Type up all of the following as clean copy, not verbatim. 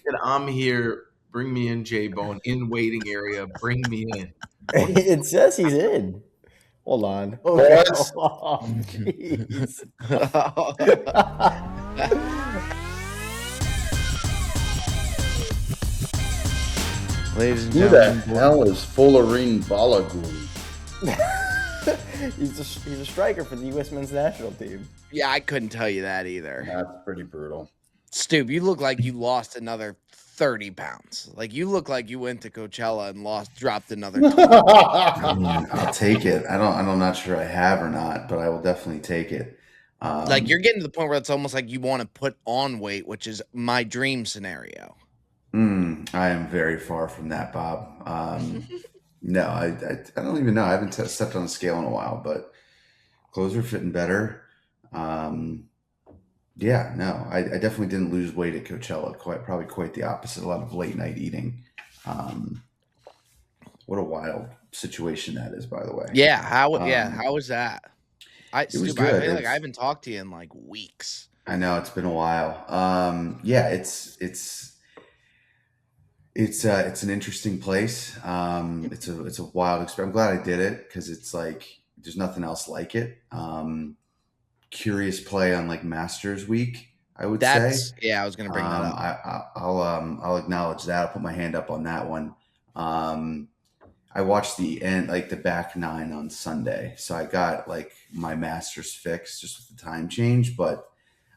And I'm here. Bring me in, J-Bone, in waiting area. Bring me in. It says he's in. Hold on. Okay. Boys. Oh, jeez. Ladies and Who the gentlemen, hell is Fullerene Balagoon? He's a striker for the U.S. men's national team. yeah, I couldn't tell you that either. That's pretty brutal. Stoop, you look like you lost another 30 pounds. Like you look like you went to Coachella and dropped another 20. I'll take it. I'm not sure I have or not, but I will definitely take it. Like you're getting to the point where it's almost like you want to put on weight, which is my dream scenario. I am very far from that, Bob. No, I don't even know. I haven't stepped on a scale in a while, but clothes are fitting better. Yeah, no, I definitely didn't lose weight at Coachella. Probably quite the opposite. A lot of late night eating. What a wild situation that is, by the way. Yeah, how was that? It was Stoop, good. I feel like I haven't talked to you in like weeks. I know it's been a while. Yeah, it's an interesting place. It's a wild experience. I'm glad I did it because it's like there's nothing else like it. Curious play on like Masters Week, I would say. Yeah, I was gonna bring that up. I'll acknowledge that. I'll put my hand up on that one. I watched the end, like the back nine on Sunday, so I got like my Masters fix just with the time change, but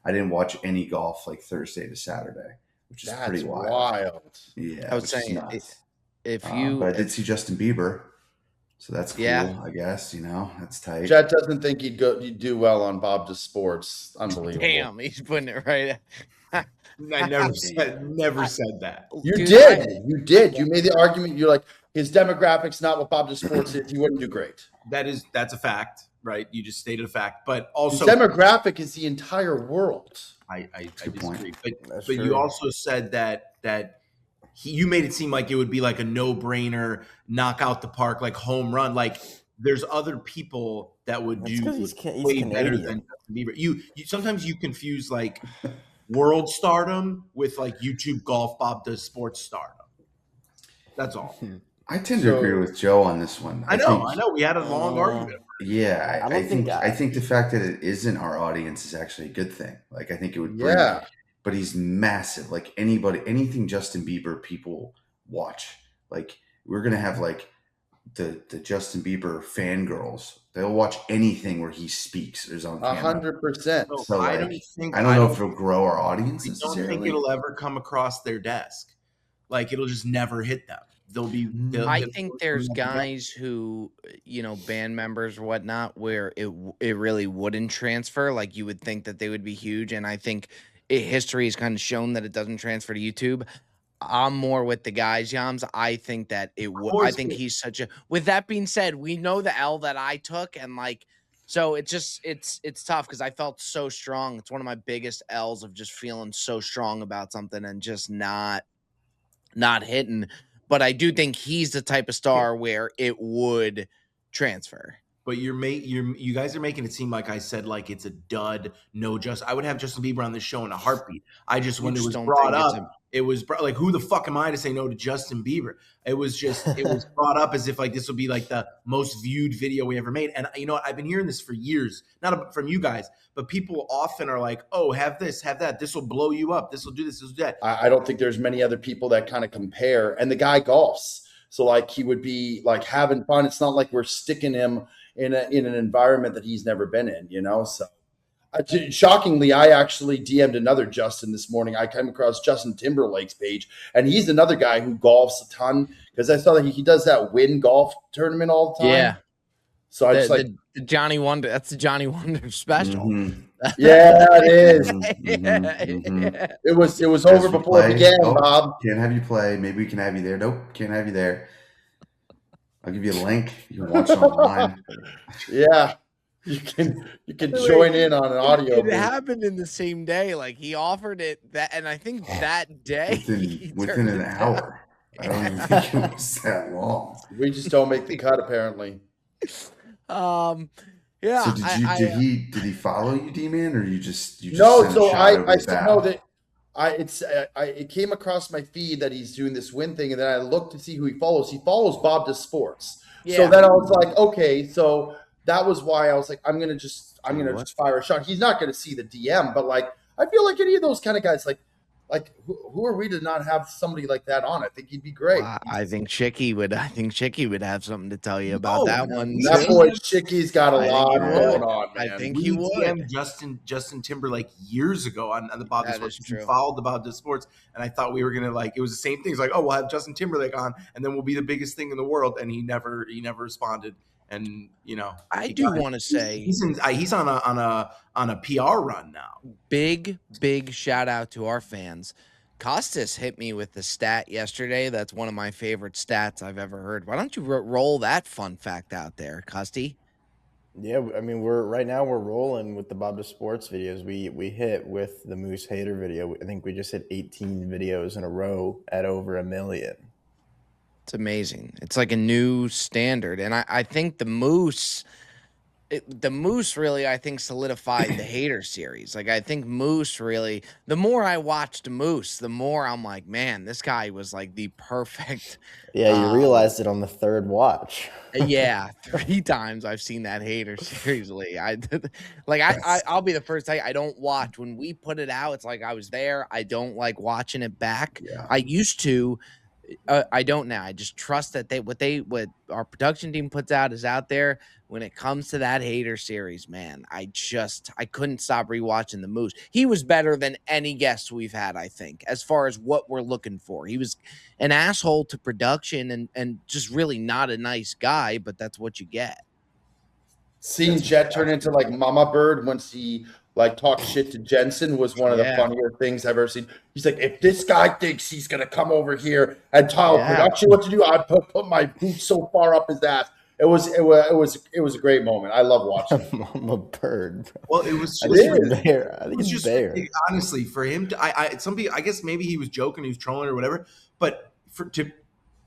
I didn't watch any golf like Thursday to Saturday, which is pretty wild. Yeah, I was saying if you, but I did see Justin Bieber, so that's cool. Yeah. I guess that's tight. Jet doesn't think you'd do well on Bob to Sports. Unbelievable. Damn, he's putting it right. I never said that. You did. You made the argument. You're like, his demographics not what Bob to Sports is. He wouldn't do great. That's a fact, right? You just stated a fact, but also his demographic is the entire world. I disagree, but you also said that you made it seem like it would be like a no-brainer, knock out the park, like home run. Like there's other people that would do way better than Justin Bieber. You sometimes you confuse like world stardom with like YouTube golf Bob does sports stardom. That's all. I tend to agree with Joe on this one. I know. We had a long argument. Yeah, I think the fact that it isn't our audience is actually a good thing. Like I think it would bring, but he's massive. Like anything Justin Bieber people watch. Like we're gonna have like the Justin Bieber fangirls. They'll watch anything where he speaks or is on camera. 100%. So I don't know if it'll grow our audience necessarily. I don't think it'll ever come across their desk. Like it'll just never hit them. I think there's guys who, band members or whatnot, where it really wouldn't transfer. Like you would think that they would be huge, and I think history has kind of shown that it doesn't transfer to YouTube. I'm more with the guys, Yams. I think that it would. I think he's such a. With that being said, we know the L that I took, and like, so it's tough because I felt so strong. It's one of my biggest L's of just feeling so strong about something and just not hitting. But I do think he's the type of star where it would transfer. But you guys are making it seem like I said like it's a dud. I would have Justin Bieber on this show in a heartbeat. I just when it was brought up, it was like who the fuck am I to say no to Justin Bieber? It was brought up as if like this will be like the most viewed video we ever made. And you know what? I've been hearing this for years, not from you guys, but people often are like, oh, have this, have that. This will blow you up. This will do this, this will do that. I don't think there's many other people that kind of compare. And the guy golfs. So like he would be like having fun. It's not like we're sticking him in an environment that he's never been in, So shockingly, I actually DM'd another Justin this morning. I came across Justin Timberlake's page, and he's another guy who golfs a ton because I saw that he does that Win golf tournament all the time. Yeah. So I just the Johnny Wonder. That's the Johnny Wonder special. Mm-hmm. Yeah, it is. Mm-hmm. It was over before it began, Bob. Can't have you play. Maybe we can have you there. Nope, can't have you there. I'll give you a link. You can watch it online. Yeah. You can join in on an audio. It happened in the same day. Like he offered it and I think that day within an hour. I don't even think it was that long. We just don't make the cut, apparently. Yeah. So did he follow you, D-Man, or you just no? So I know that it came across my feed that he's doing this win thing, and then I looked to see who he follows. He follows Bob to Sports. Yeah. So then I was like, okay, so that was why I was like, I'm gonna just fire a shot. He's not gonna see the DM, but like, I feel like any of those kind of guys, like who are we to not have somebody like that on? I think he'd be great. Well, I think Chicky would have something to tell you about that one. That boy Chicky's got a lot going on, man. I think he would. Justin Timberlake years ago on the Bob to Sports. He followed the Bob to Sports, and I thought we were gonna it was the same thing. It's like, oh, we'll have Justin Timberlake on, and then we'll be the biggest thing in the world. And he never responded. And I do want to say he's on a PR run now. Big shout out to our fans. Costas hit me with the stat yesterday. That's one of my favorite stats I've ever heard. Why don't you roll that fun fact out there, Costy? Yeah, I mean, we're rolling with the Bob to Sports videos. We hit with the Moose Hater video. I think we just hit 18 videos in a row at over 1 million. It's amazing. It's like a new standard. And I think the Moose really, I think, solidified the Hater series. Like, I think Moose really, the more I watched Moose, the more I'm like, man, this guy was like the perfect. Yeah, you realized it on the third watch. Yeah, 3 times I've seen that Hater series. I'll be the first to say I don't watch. When we put it out, it's like I was there. I don't like watching it back. Yeah. I used to. I don't now. I just trust that what our production team puts out is out there. When it comes to that Hater series, man, I couldn't stop rewatching the Moose. He was better than any guest we've had, I think, as far as what we're looking for. He was an asshole to production and just really not a nice guy, but that's what you get. Seeing Jet turn into like Mama Bird once he like talked shit to Jensen was one of the funnier things I've ever seen. He's like, if this guy thinks he's gonna come over here and tell production what to do, I'd put my boots so far up his ass. It was a great moment. I love watching it. Mama Bird. Well, it was just I think it's there. Honestly, for him to, some people, I guess maybe he was joking, he was trolling or whatever, but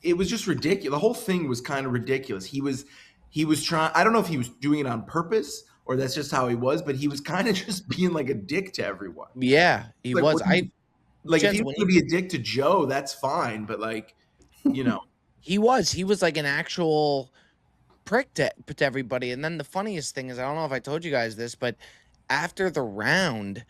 it was just ridiculous. The whole thing was kind of ridiculous. He was trying, I don't know if he was doing it on purpose or that's just how he was, but he was kind of just being like a dick to everyone. Yeah, he was. If he was going to be a dick to Joe, that's fine. But he was like an actual prick to everybody. And then the funniest thing is, I don't know if I told you guys this, but after the round,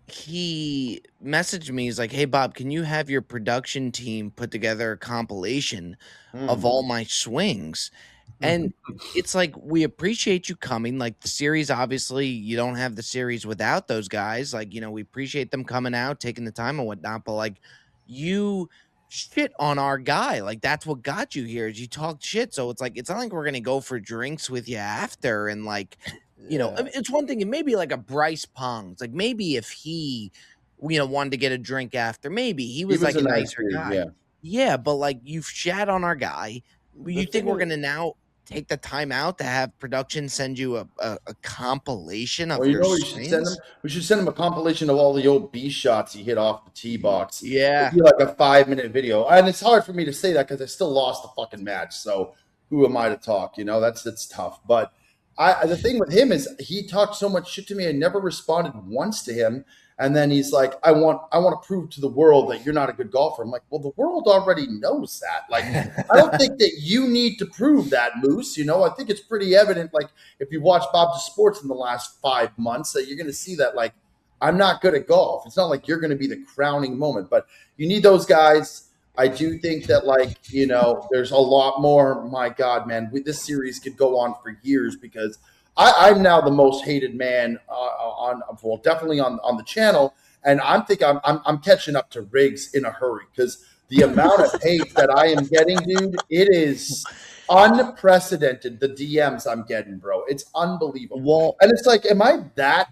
he messaged me. He's like, hey, Bob, can you have your production team put together a compilation of all my swings? And it's like, we appreciate you coming. Like, the series, obviously, you don't have the series without those guys. Like, we appreciate them coming out, taking the time and whatnot. But, like, you shit on our guy. Like, that's what got you here is you talked shit. So it's like, it's not like we're going to go for drinks with you after. And, like, I mean, it's one thing. It may be like a Bryce Pong. It's like, maybe if he, wanted to get a drink after, maybe he was like a nicer guy. Yeah, but, like, you've shat on our guy. You think we're going to now take the time out to have production send you a compilation of your swings? We should send him a compilation of all the old B shots he hit off the tee box. Yeah. It'd be like a 5-minute video. And it's hard for me to say that because I still lost the fucking match. So who am I to talk? That's tough. But the thing with him is he talked so much shit to me. I never responded once to him. And then he's like, I want to prove to the world that you're not a good golfer. I'm like, well, the world already knows that. Like, I don't think that you need to prove that, Moose. I think it's pretty evident. Like, if you watch Bob to Sports in the last 5 months, that you're going to see that, like, I'm not good at golf. It's not like you're going to be the crowning moment, but you need those guys. I do think that, like, there's a lot more. My God, man, this series could go on for years because I'm now the most hated man definitely on the channel, and I'm catching up to Riggs in a hurry because the amount of hate that I am getting, dude, it is unprecedented. The DMs I'm getting, bro, it's unbelievable. Well, and it's like, am I that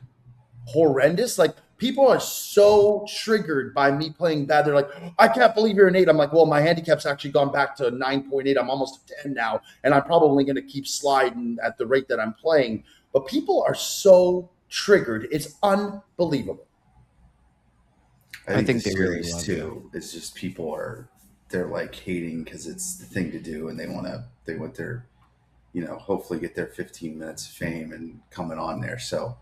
horrendous? Like, people are so triggered by me playing bad. They're like, I can't believe you're an 8. I'm like, well, my handicap's actually gone back to 9.8. I'm almost a 10 now, and I'm probably going to keep sliding at the rate that I'm playing. But people are so triggered. It's unbelievable. I think the series too. It's just they're like hating because it's the thing to do, and they want their, hopefully get their 15 minutes of fame and coming on there. So.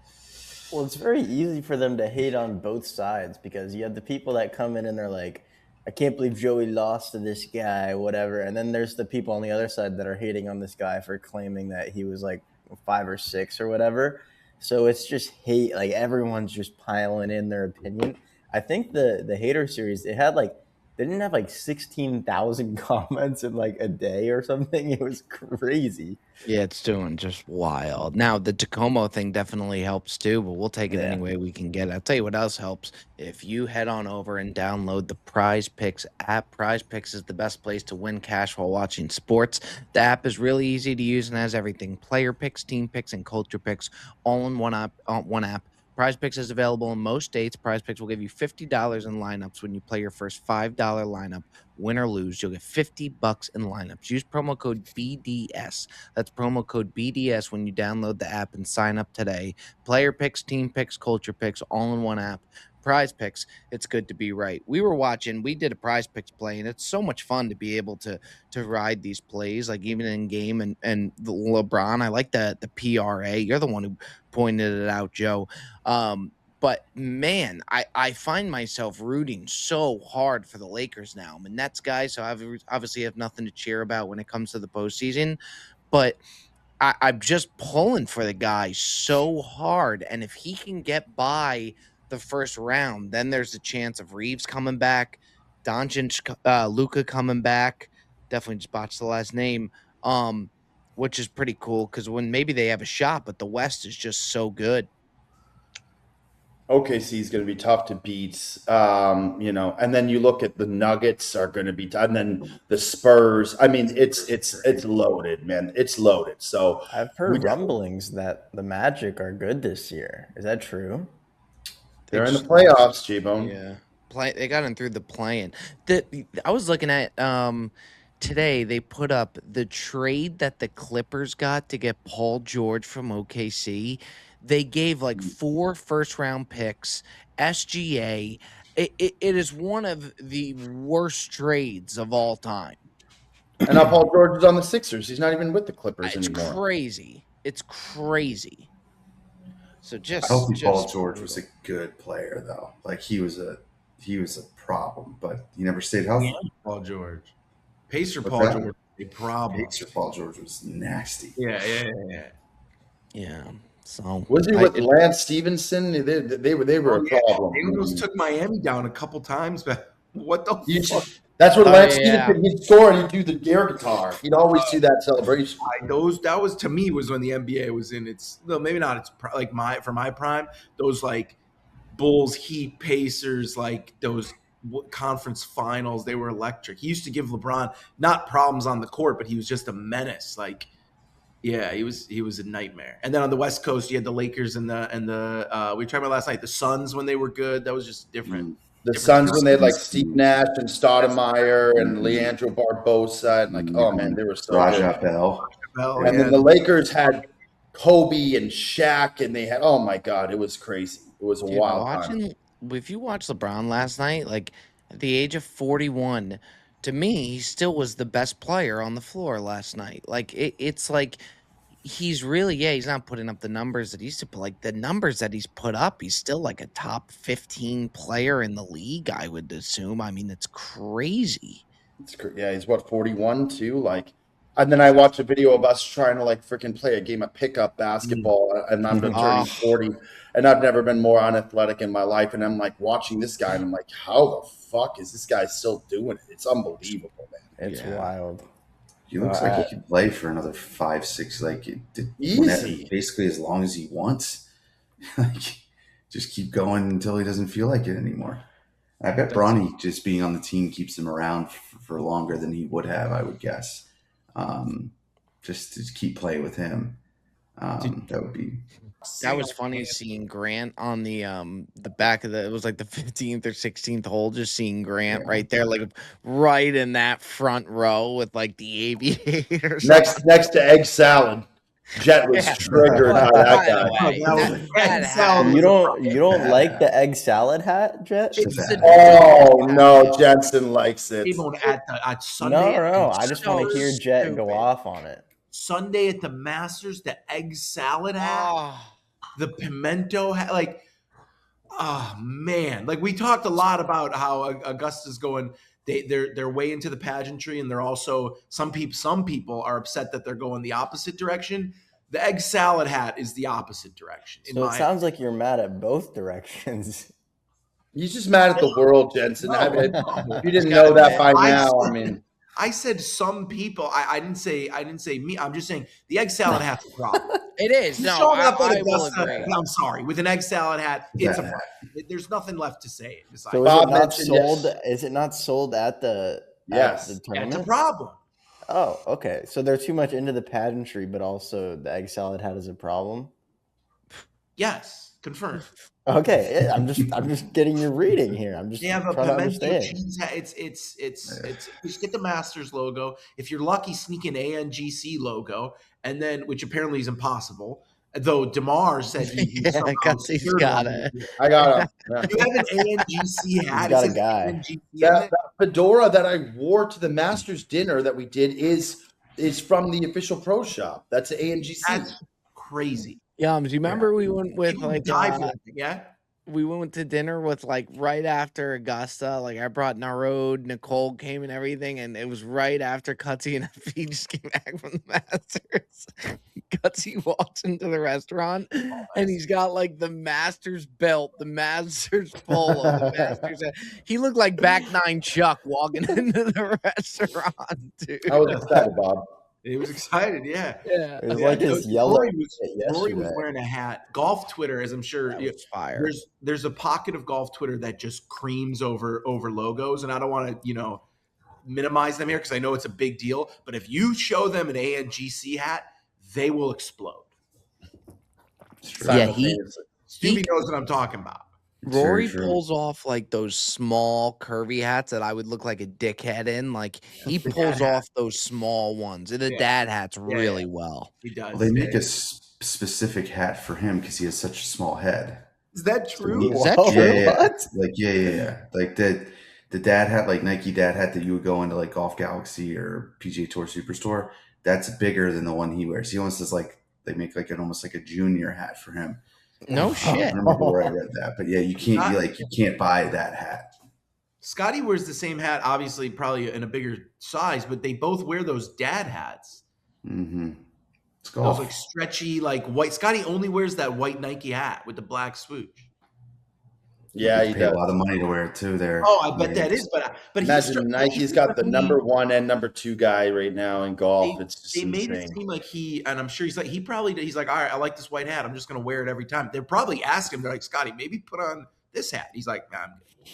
Well, it's very easy for them to hate on both sides because you have the people that come in and they're like, I can't believe Joey lost to this guy, whatever. And then there's the people on the other side that are hating on this guy for claiming that he was like 5 or 6 or whatever. So it's just hate. Like everyone's just piling in their opinion. I think the hater series, they didn't have like 16,000 comments in like a day or something. It was crazy. Yeah, it's doing just wild. Now, the Tacoma thing definitely helps too, but we'll take it any way we can get it. I'll tell you what else helps. If you head on over and download the Prize Picks app, Prize Picks is the best place to win cash while watching sports. The app is really easy to use and has everything: player picks, team picks, and culture picks all in one app. Prize Picks is available in most states. Prize Picks will give you $50 in lineups when you play your first $5 lineup. Win or lose, you'll get $50 in lineups. Use promo code BDS. That's promo code BDS when you download the app and sign up today. Player picks, team picks, culture picks, all in one app. Prize Picks, it's good to be right. We did a Prize Picks play, and it's so much fun to be able to ride these plays, like even in game. And the LeBron, I like the PRA. You're the one who pointed it out, Joe. But man, I find myself rooting so hard for the Lakers now. I'm a Nets guy, so I obviously have nothing to cheer about when it comes to the postseason. But I'm just pulling for the guy so hard. And if he can get by the first round, then there's a chance of Reeves coming back, Doncic, Luka coming back. Definitely just botched the last name. Which is pretty cool because when maybe they have a shot, but the West is just so good. OKC is going to be tough to beat, and then you look at the Nuggets are going to be, and then the Spurs. I mean, it's loaded, man. It's loaded. So I've heard rumblings that the Magic are good this year. Is that true? They're in the playoffs, J-Bone. Yeah, they got in through the play-in. I was looking at today. They put up the trade that the Clippers got to get Paul George from OKC. They gave like 4 first-round picks, SGA. It is one of the worst trades of all time. And now Paul George is on the Sixers. He's not even with the Clippers anymore. It's crazy. It's crazy. So I don't think Paul George was a good player though. Like he was a problem, but he never stayed healthy. Yeah, Paul George. Pacer Paul George was a problem. Pacer Paul George was nasty. Yeah. So was he with Lance Stevenson? They were a problem. They almost took Miami down a couple times, but what the fuck? That's what Lance Stevenson, he'd score and he'd do the air guitar. He'd always do that celebration. That was to me was when the NBA was in its maybe not its like for my prime. Those like Bulls, Heat, Pacers, like those conference finals, they were electric. He used to give LeBron not problems on the court, but he was just a menace. Like, yeah, he was a nightmare. And then on the West Coast, you had the Lakers and the we were talking about last night, the Suns when they were good. That was just different. The Suns when they had like Steve Nash and Stoudemire and Leandro Barbosa and like, oh man, they were so Raja Bell. And then the Lakers had Kobe and Shaq, and they had, oh my God, it was crazy. It was a wild time. If you watched LeBron last night, like at the age of 41, to me, he still was the best player on the floor last night. Like it's like he's really, he's not putting up the numbers that he used to put. Like the numbers that he's put up, he's still like a top 15 player in the league, I would assume. I mean, it's crazy. He's what, 41 too? Like, and then I watched a video of us trying to like freaking play a game of pickup basketball, and I'm turning 40, and I've never been more unathletic in my life. And I'm like watching this guy, and I'm like, how the fuck is this guy still doing it? It's unbelievable, man. It's wild. He looks like he could play for another 5, 6, like easy, basically as long as he wants. Like, just keep going until he doesn't feel like it anymore. I bet Bronny just being on the team keeps him around for longer than he would have, I would guess. Just to keep playing with him. That would be. That was funny seeing Grant on the back of it was like the 15th or 16th hole, just seeing Grant right there, like right in that front row with like the aviators. Next to egg salad. Jet was triggered by that guy. You don't like the egg salad hat, Jet? Oh no, Jensen likes it. At Sunday. No. I just want to hear Jet go off on it. Sunday at the Masters, the egg salad hat. the pimento like. Oh man, like we talked a lot about how Augusta's going. They're way into the pageantry, and they're also some people are upset that they're going the opposite direction. The egg salad hat is the opposite direction. So it sounds like you're mad at both directions. He's just mad at the world, Jensen. If you didn't know that by now, I mean, I said some people. I didn't say me. I'm just saying the egg salad hat's a problem. It is. No, I will agree. I'm sorry. With an egg salad hat, it's a problem. There's nothing left to say. So is it not sold? Yes. Is it not sold at the the tournament? That's a problem. Oh, okay. So they're too much into the pageantry, but also the egg salad hat is a problem. Yes, confirmed. Okay, I'm just getting your reading here. I'm just they have a pimento cheese hat. It's just get the Masters logo. If you're lucky, sneak an ANGC logo, and then which apparently is impossible. Though DeMar said he's got it. I got it. Yeah. You have an ANGC hat. He's got a guy. That fedora that I wore to the Masters dinner that we did is from the official pro shop. That's an ANGC. That's crazy. Yeah, do you remember we went with we went to dinner with right after Augusta. Like I brought Narode, Nicole came and everything, and it was right after Cutsy and Effie just came back from the Masters. Cutsy walks into the restaurant and he's got the Masters belt, the Masters polo, the Masters. He looked like back nine Chuck walking into the restaurant, dude. I was excited, Bob. He was excited, yeah. It was like his yellow. Rory was wearing a hat. Golf Twitter, as I'm sure, fire. There's a pocket of golf Twitter that just creams over logos, and I don't want to minimize them here because I know it's a big deal. But if you show them an ANGC hat, they will explode. Yeah, Stevie knows what I'm talking about. Rory pulls off those small curvy hats that I would look like a dickhead in. He pulls off those small ones. And the dad hats really well. He does. Well, they make a specific hat for him because he has such a small head. Is that true? Is that true? Yeah. What? Yeah. Like the dad hat, Nike dad hat that you would go into Golf Galaxy or PGA Tour Superstore. That's bigger than the one he wears. He almost does they make almost a junior hat for him. No shit. I don't remember where I read that, but yeah, you can't buy that hat. Scotty wears the same hat, obviously, probably in a bigger size, but they both wear those dad hats. Mm-hmm. It's golf. Those stretchy, white. Scotty only wears that white Nike hat with the black swoosh. Yeah, he pay a lot of money to wear it too. There. Oh, I bet that is, but imagine Nike's got the number 1 and number 2 guy right now in golf. It's just they made insane. It seem like and I'm sure he's all right, I like this white hat. I'm just gonna wear it every time. They're probably asking him, they're like, Scotty, maybe put on this hat. He's like, nah, I'm good.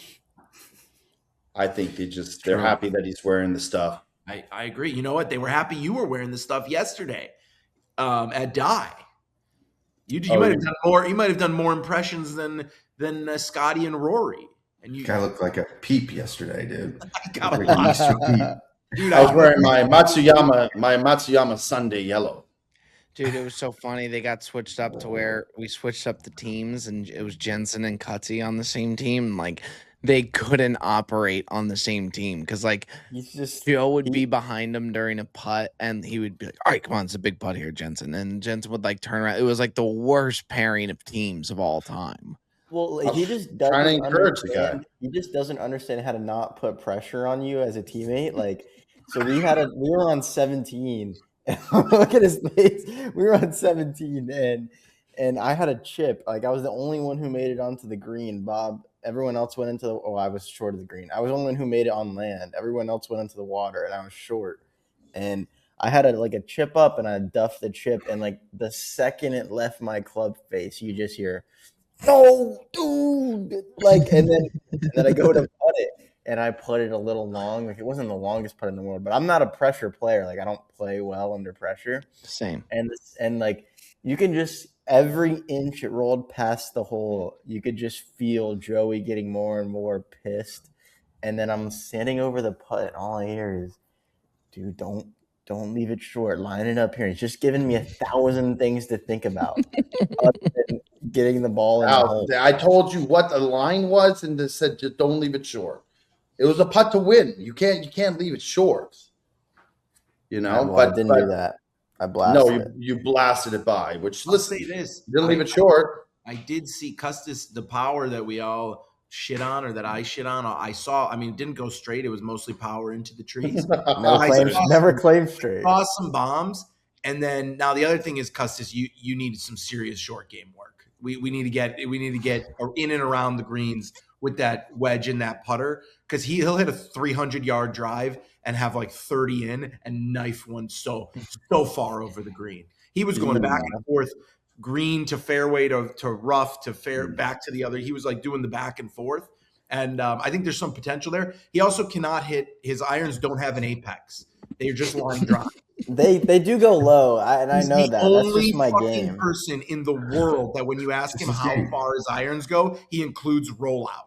I think they're happy that he's wearing the stuff. I agree. You know what? They were happy you were wearing the stuff yesterday at Die. You might have done more. You might have done more impressions than Scotty and Rory. And you guy looked like a peep yesterday, dude. Dude, I was wearing my Matsuyama Sunday yellow. Dude, it was so funny. They got switched up to where we switched up the teams, and it was Jensen and Cutsy on the same team. They couldn't operate on the same team because Joe would be behind him during a putt, and he would be like, "All right, come on, it's a big putt here, Jensen." And Jensen would turn around. It was the worst pairing of teams of all time. Well, he just doesn't trying to encourage the guy. He just doesn't understand how to not put pressure on you as a teammate. So we were on 17. Look at his face. We were on 17, and I had a chip. I was the only one who made it onto the green. Bob, everyone else went into I was short of the green. I was the only one who made it on land. Everyone else went into the water, and I was short. And I had a chip up, and I duffed the chip, and the second it left my club face, you just hear, "No, dude!" And then I go to putt it, and I put it a little long. It wasn't the longest putt in the world, but I'm not a pressure player. I don't play well under pressure. Same. And you can just every inch it rolled past the hole, you could just feel Joey getting more and more pissed. And then I'm standing over the putt, and all I hear is, "Dude, don't leave it short. Line it up here." He's just giving me 1,000 things to think about. Other than getting the ball in the hole. I told you what the line was, and they said just don't leave it short. It was a putt to win. You can't leave it short. Well, I didn't do that. I blasted it. You blasted it by, which, listen, say this. You didn't leave it short. I did see Custis, the power that we all shit on, or that I shit on. I saw, I mean, it didn't go straight. It was mostly power into the trees. Never claimed straight. Saw some bombs. And then now the other thing is, Custis, you needed some serious short game work. We need to get in and around the greens with that wedge and that putter, because he'll hit a 300-yard drive and have like 30 in and knife one so far over the green. He was going back and forth, green to fairway to rough to fair, back to the other. He was like doing the back and forth. And I think there's some potential there. He also cannot hit, his irons don't have an apex. They're just line drive. They do go low, and I know that. That's just my game. He's the only person in the world that when you ask him how far his irons go, he includes rollout.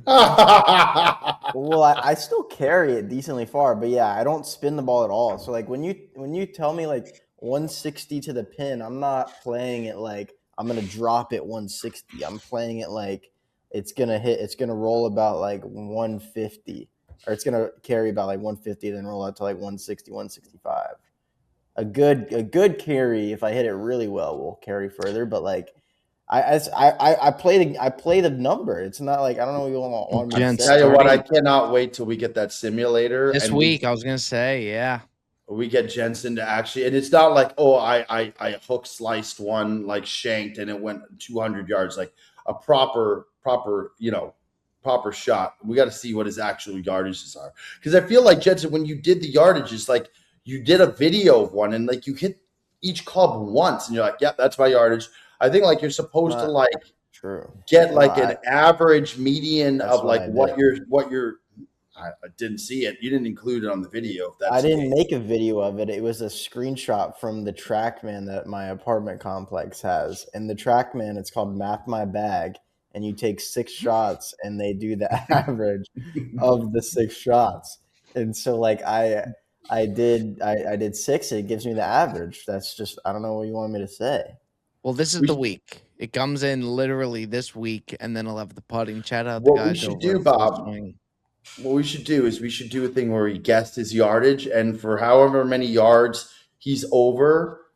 Well, I still carry it decently far, but yeah, I don't spin the ball at all. So like when you tell me like 160 to the pin, I'm not playing it like I'm gonna drop it 160. I'm playing it like it's gonna roll about like 150, or it's gonna carry about like 150, then roll out to like 160, 165. A good carry, if I hit it really well, will carry further, but like I play the number. It's not like I don't know what you want. I tell you what, I cannot wait till we get that simulator this week. I was gonna say, yeah, we get Jensen to actually, and it's not like, oh, I hook sliced one, like shanked, and it went 200 yards, like a proper shot. We got to see what his actual yardages are, because I feel like, Jensen, when you did the yardages, like you did a video of one and like you hit each club once and you're like, yeah, that's my yardage. I think like you're supposed to like get like an average median of like what you're. I didn't see it. You didn't include it on the video. I didn't make a video of it. It was a screenshot from the TrackMan that my apartment complex has. And the TrackMan, it's called Map My Bag. And you take 6 shots and they do the average of the 6 shots. And so like I did 6. It gives me the average. That's just, I don't know what you want me to say. Well, this is the week. It comes in literally this week, and then I'll have the putting chat out. What we should do, Bob, what we should do is we should do a thing where we guess his yardage, and for however many yards he's over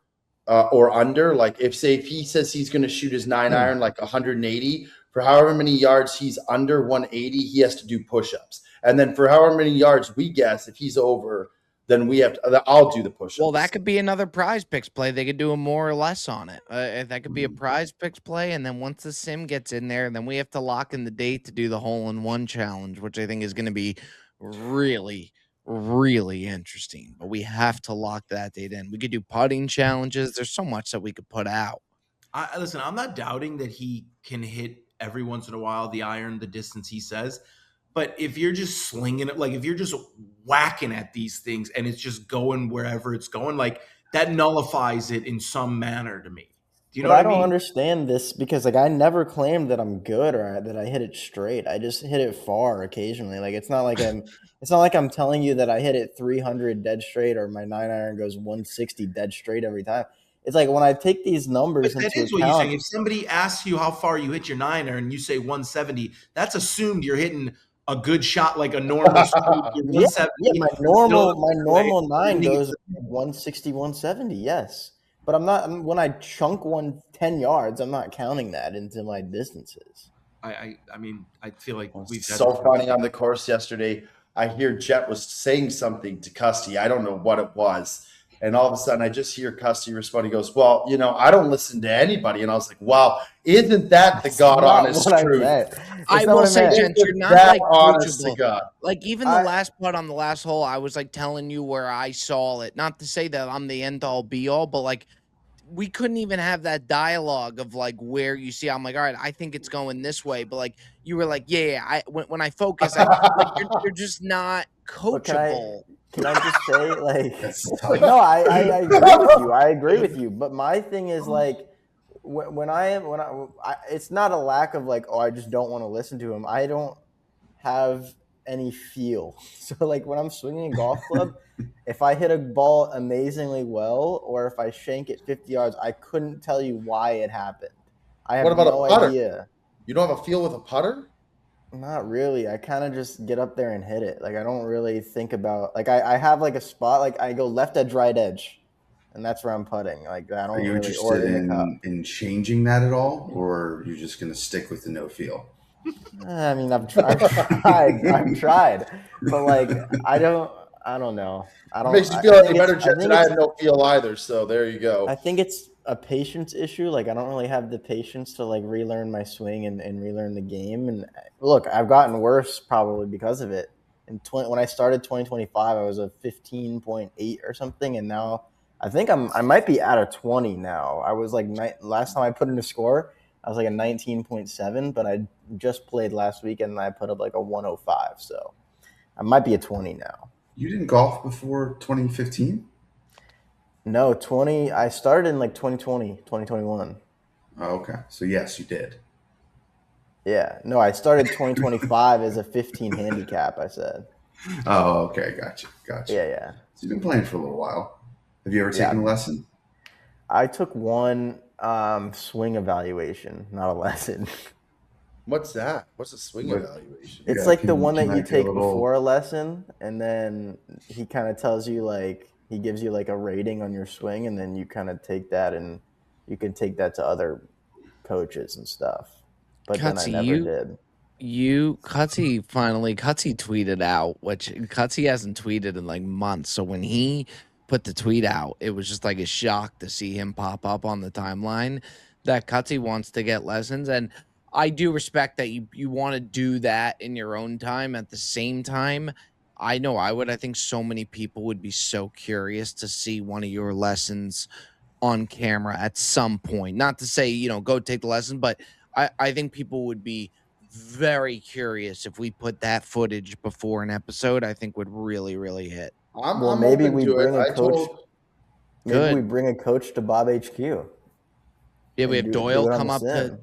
or under, like if he says he's going to shoot his 9-iron like 180, for however many yards he's under 180, he has to do push-ups. And then for however many yards we guess, if he's over, then we have to, I'll do the push-ups. Well, that could be another prize picks play. They could do a more or less on it. That could be a prize picks play. And then once the sim gets in there, then we have to lock in the date to do the hole-in-one challenge, which I think is going to be really, really interesting. But we have to lock that date in. We could do putting challenges. There's so much that we could put out. Listen, I'm not doubting that he can hit every once in a while the iron, the distance he says. But if you're just slinging it, like if you're just whacking at these things and it's just going wherever it's going, like that nullifies it in some manner to me. Do you know what I mean? I don't understand this, because like I never claimed that I'm good or that I hit it straight. I just hit it far occasionally. Like it's not like I'm telling you that I hit it 300 dead straight or my 9-iron goes 160 dead straight every time. It's like when I take these numbers into account. That is what you're saying. If somebody asks you how far you hit your 9-iron and you say 170, that's assumed you're hitting a good shot, like a normal. My normal 9 goes 160, 170. Yes, but I'm not. When I chunk 10 yards, I'm not counting that into my distances. I mean, I feel like we've so funny on the course yesterday. I hear Jet was saying something to Custy. I don't know what it was. And all of a sudden, I just hear Custy respond. He goes, well, I don't listen to anybody. And I was like, wow, isn't that the God honest truth? I will say, gents, you're not like honest to God. Like even the last putt on the last hole, I was like telling you where I saw it. Not to say that I'm the end all be all, but like we couldn't even have that dialogue of like where you see. I'm like, all right, I think it's going this way. But like you were like, yeah. When I focus, like you're just not coachable. Can I just say, like, no, I agree with you. I agree with you. But my thing is, like, when I it's not a lack of, like, oh, I just don't want to listen to him. I don't have any feel. So, like, when I'm swinging a golf club, if I hit a ball amazingly well or if I shank it 50 yards, I couldn't tell you why it happened. I have no idea. You don't have a feel with a putter? Not really. I kind of just get up there and hit it. Like I don't really think about. Like I have like a spot. Like I go left edge, right edge, and that's where I'm putting. Like I don't Are you really, or interested in the cup. in changing that at all, or you're just going to stick with the no feel? I mean, I've tried, but like I don't know. It makes you feel any better, Jensen. I have no feel either, so there you go. I think it's a patience issue. Like I don't really have the patience to like relearn my swing and relearn the game. And look, I've gotten worse probably because of it. And when I started 2025, I was a 15.8 or something, and now I think I might be at a 20 now. I was like last time I put in a score, I was like a 19.7, but I just played last week and I put up like a 105. So I might be a 20 now. You didn't golf before 2015? No, 20. I started in like 2020, 2021. Oh, okay. So yes, you did. Yeah. No, I started 2025 as a 15 handicap, I said. Oh, okay. Gotcha. Yeah. So you've been playing for a little while. Have you ever taken a lesson? I took one swing evaluation, not a lesson. What's that? What's a swing evaluation? It's like the one that you take before a lesson, and then he kind of tells you like he gives you like a rating on your swing, and then you kind of take that and you can take that to other coaches and stuff. But then I never did. Cutsy tweeted out, which Cutsy hasn't tweeted in like months. So when he put the tweet out, it was just like a shock to see him pop up on the timeline that Cutsy wants to get lessons. And I do respect that you want to do that in your own time. At the same time, I know I would. I think so many people would be so curious to see one of your lessons on camera at some point. Not to say, go take the lesson, but I think people would be very curious if we put that footage before an episode. I think would really, really hit. I'm maybe we bring a coach. Maybe we bring a coach to Bob HQ. Yeah, we have Doyle come up to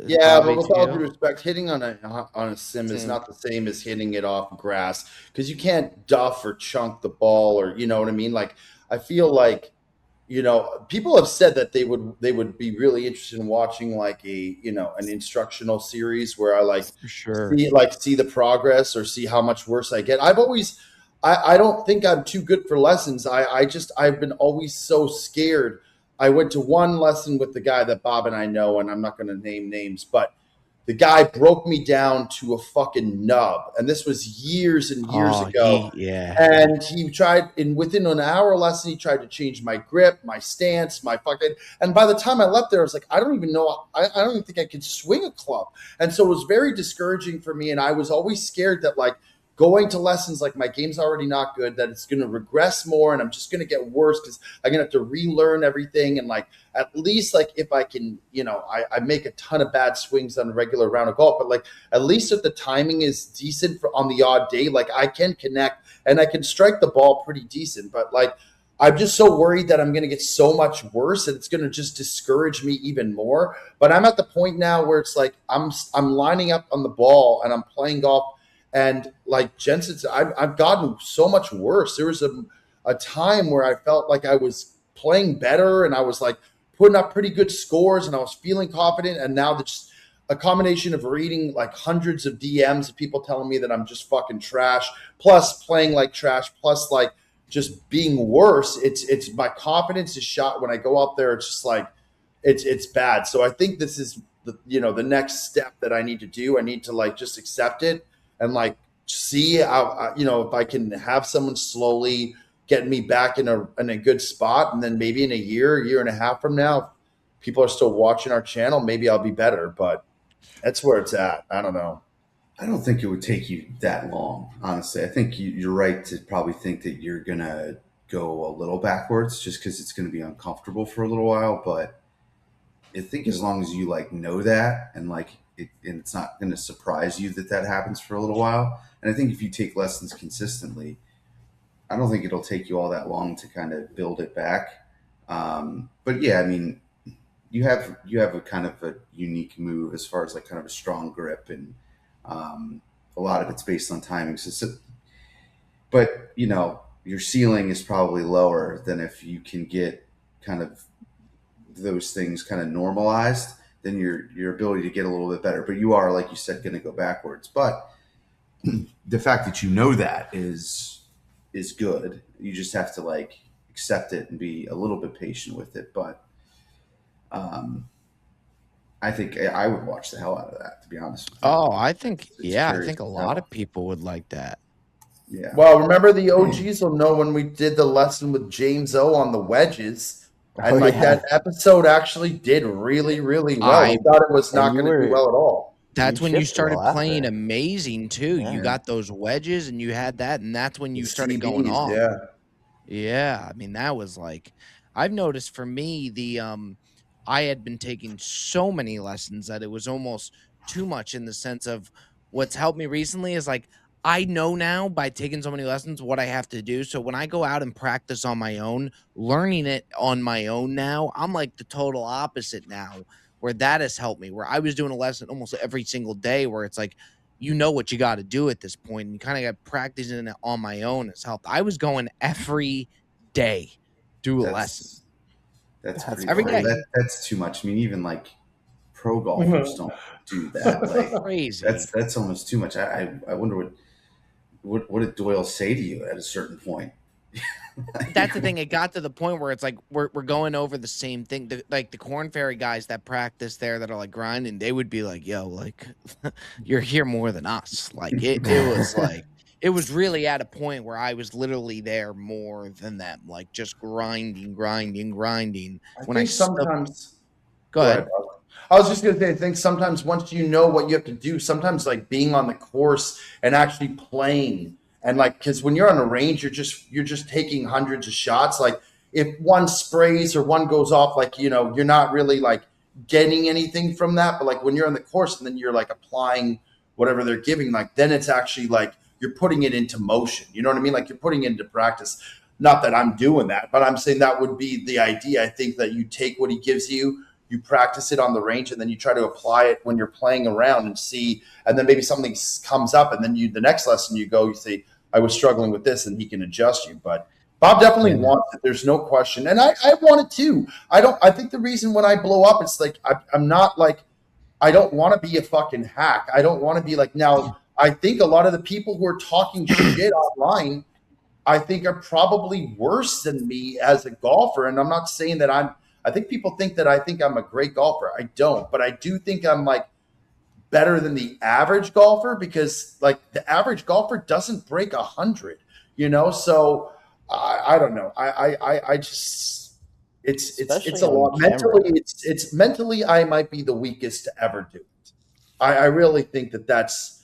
yeah, but with all due respect, hitting on a sim is not the same as hitting it off grass, because you can't duff or chunk the ball, or you know what I mean. Like I feel like people have said that they would be really interested in watching like an instructional series where I see the progress or see how much worse I get. I don't think I'm too good for lessons. I've been always so scared. I went to one lesson with the guy that Bob and I know, and I'm not going to name names, but the guy broke me down to a fucking nub. And this was years and years ago. And he tried, within an hour lesson, he tried to change my grip, my stance, and by the time I left there, I was like, I don't even know. I don't even think I could swing a club. And so it was very discouraging for me. And I was always scared that like going to lessons, like my game's already not good, that it's going to regress more and I'm just going to get worse because I'm going to have to relearn everything. And like, at least like if I can, I make a ton of bad swings on a regular round of golf, but like at least if the timing is decent on the odd day, like I can connect and I can strike the ball pretty decent. But like, I'm just so worried that I'm going to get so much worse and it's going to just discourage me even more. But I'm at the point now where it's like, I'm lining up on the ball and I'm playing golf. And like Jensen said, I've gotten so much worse. There was a time where I felt like I was playing better and I was like putting up pretty good scores and I was feeling confident. And now just a combination of reading like hundreds of DMs of people telling me that I'm just fucking trash, plus playing like trash, plus like just being worse. It's my confidence is shot when I go out there. It's just like, it's bad. So I think this is the next step that I need to do. I need to like just accept it. And like see how if I can have someone slowly get me back in a good spot, and then maybe in a year and a half from now, if people are still watching our channel, maybe I'll be better. But that's where it's at. I don't know. I don't think it would take you that long, honestly. I think you're right to probably think that you're gonna go a little backwards just because it's gonna be uncomfortable for a little while. But I think as long as you like know that and like. And it's not going to surprise you that happens for a little while. And I think if you take lessons consistently, I don't think it'll take you all that long to kind of build it back. But yeah, I mean, you have a kind of a unique move as far as like kind of a strong grip, and a lot of it's based on timing. But your ceiling is probably lower than if you can get kind of those things kind of normalized. Then your ability to get a little bit better. But you are, like you said, going to go backwards. But the fact that you know that is good. You just have to like accept it and be a little bit patient with it. But I think I would watch the hell out of that, to be honest with you. Oh, I think, I think a lot of hell. people would like that. Yeah. Well, remember the OGs will know when we did the lesson with James O on the wedges. And that episode actually did really, really well. I thought it was not going to do well at all. That's when you started playing amazing too. Yeah. You got those wedges and you had that, and that's when you started going off. Yeah. Yeah. I mean, that was like, I've noticed for me, I had been taking so many lessons that it was almost too much, in the sense of what's helped me recently is like, I know now by taking so many lessons what I have to do. So when I go out and practice on my own, learning it on my own now, I'm like the total opposite now, where that has helped me, where I was doing a lesson almost every single day, where it's like, you know what you got to do at this point, and you kind of got practicing it on my own has helped. I was going every day, do a lesson. That's every day. That's too much. I mean, even like pro golfers don't do that. Like crazy. That's almost too much. I wonder what did Doyle say to you at a certain point? That's the thing. It got to the point where it's like we're going over the same thing. Like the Corn Ferry guys that practice there that are like grinding, they would be like, "Yo, like you're here more than us." Like it was like it was really at a point where I was literally there more than them, like just grinding. Sometimes go ahead. I was just going to say, I think sometimes once you know what you have to do, sometimes like being on the course and actually playing, and like, because when you're on a range, you're just taking hundreds of shots. Like if one sprays or one goes off, like, you're not really like getting anything from that. But like when you're on the course and then you're like applying whatever they're giving, like then it's actually like you're putting it into motion. You know what I mean? Like you're putting it into practice. Not that I'm doing that, but I'm saying that would be the idea. I think that you take what he gives you, you practice it on the range, and then you try to apply it when you're playing around and see, and then maybe something comes up, and then the next lesson you say, I was struggling with this, and he can adjust you. But Bob definitely wants it. There's no question. And I want it too. I think the reason when I blow up, it's like, I'm not like, I don't want to be a fucking hack. I don't want to be like, now I think a lot of the people who are talking shit online, I think are probably worse than me as a golfer. And I'm not saying that I think people think that I think I'm a great golfer. I don't, but I do think I'm like better than the average golfer, because like the average golfer doesn't break 100, So I don't know. I just, it's a lot mentally. It's mentally, I might be the weakest to ever do it. I really think that's,